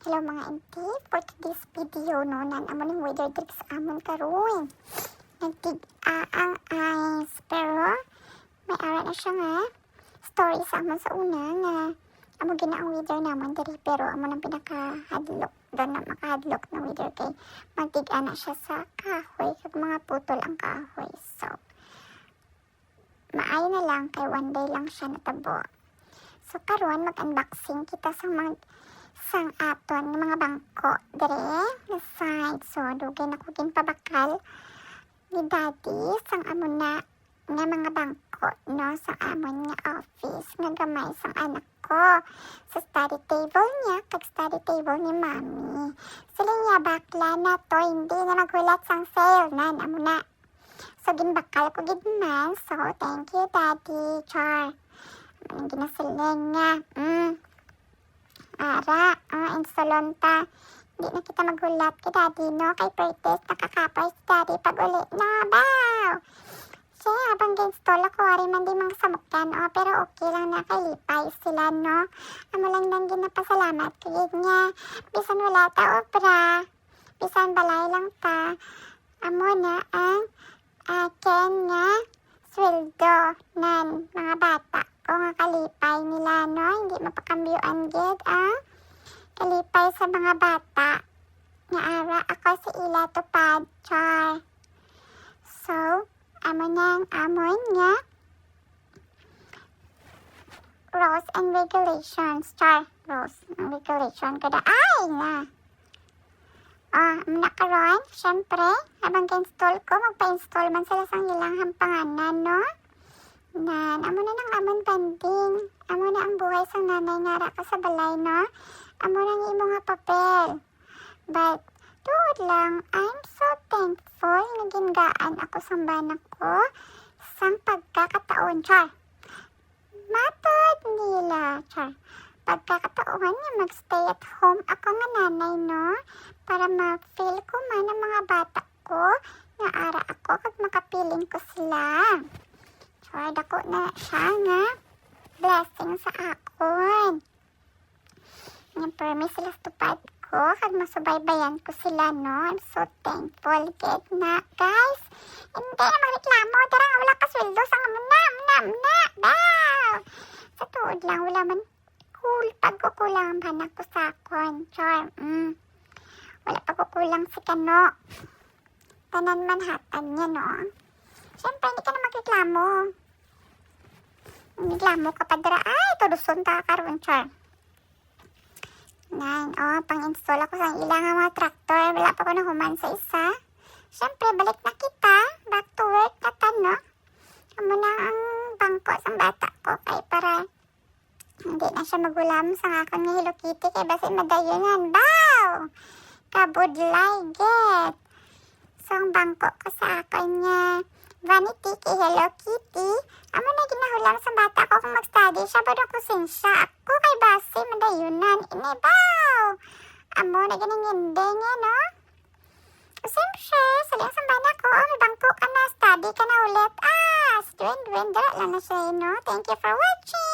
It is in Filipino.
Hello mga inti, for today's video no, nan amo ning weather diri sa amon karon. Nagtig-aang ice, pero may ara na siya nga story sa amon sa una nga amo ginaang weather naman diri, pero amo nang pinakahadlok doon na makahadlok na weather kay magtig-ana siya sa kahoy kag mga putol ang kahoy. So maayo na lang kay one day lang siya natabo. So karon mag-unboxing kita sa mga sang aton ng mga bangko dire na side. So dugay na ko ginpabakal ni daddy sang amon na nga mga bangko no sa amon nga office nga gamay sang anak ko sa study table niya kag study table ni mami. Sila niya bakla na to, hindi na maghulat sang sale nan amo na. So ginbakal ko gid man. So thank you daddy. Char ang ginasiling nga. Ara, insulonta. Hindi na kita maghulat kay daddy, no? Kay pretest, nakakapay si daddy pag uli. No, bow! Siya, habang ga-install ako, ari man di mga samukyan, pero okay lang na kay lipay sila, no? Amo lang nang ginapasalamat kay niya. Bisan wala ta obra. Bisan balay lang ta. Amo na ang akin nga sweldo nan mga bata ko nga kalipay nila, no? Hindi mapakambyuan gid, kalipay sa mga bata nga ara ako sa ila tupad, char. So amo nang amon nga rules and regulations, char. Rules and regulation kada ay na. Muna karon, syempre habang ka-install ko, magpa-install man sila sang ilang hampanganan, no? Nan, amo na nang amon banding. Amo na ang buhay sa nanay nga ra ka sa balay, no? Amo na ang imo nga papel. But, tuod lang, I'm so thankful nga gingaan ako sa banak ko sang pagkakataon, char. Matod nila, char. Pagkakataon nga magstay at home ako nga nanay, no? Para ma-feel ko man ang mga bata ko nga ara ako kag makapiling ko sila. So, dako na siya nga blessing sa akon. Nga permi sila tupad ko kag masubaybayan ko sila, no? I'm so thankful gid na, guys. Hindi na magreklamo, tara nga wala ka sweldo sa na daw. Sa tuod lang, wala man pagkukulang ang banak ko sa akon, char. Wala pagkukulang si Kano. Tanan Manhattan niya, no? Siyempre, hindi ka na magreklamo. Reklamo ka pa dira. Ay, tuduson ta karon, char. Nan, pang-install ako sa ilang mga tractor. Wala pa ko na human sa isa. Siyempre, balik na kita. Back to work na ta, no? Amo na ang bangko sa bata ko. Kay para hindi na siya magulam sa akong nga Hello Kitty. Kay basi madayunan. Bow! Kabudlay, get. So, ang bangko ko sa akong nga vanity kay Hello Kitty. Amo na ginahulam sa bata ko kung mag-study siya. Pero kusensya ako kay basi madayunan. Inibaw! Amo na ginanginding, no? Kusensya, saling sa bana ko. May bangko ka na, study ka na ulit. Si Dwayne, dara lang na siya, no? Thank you for watching!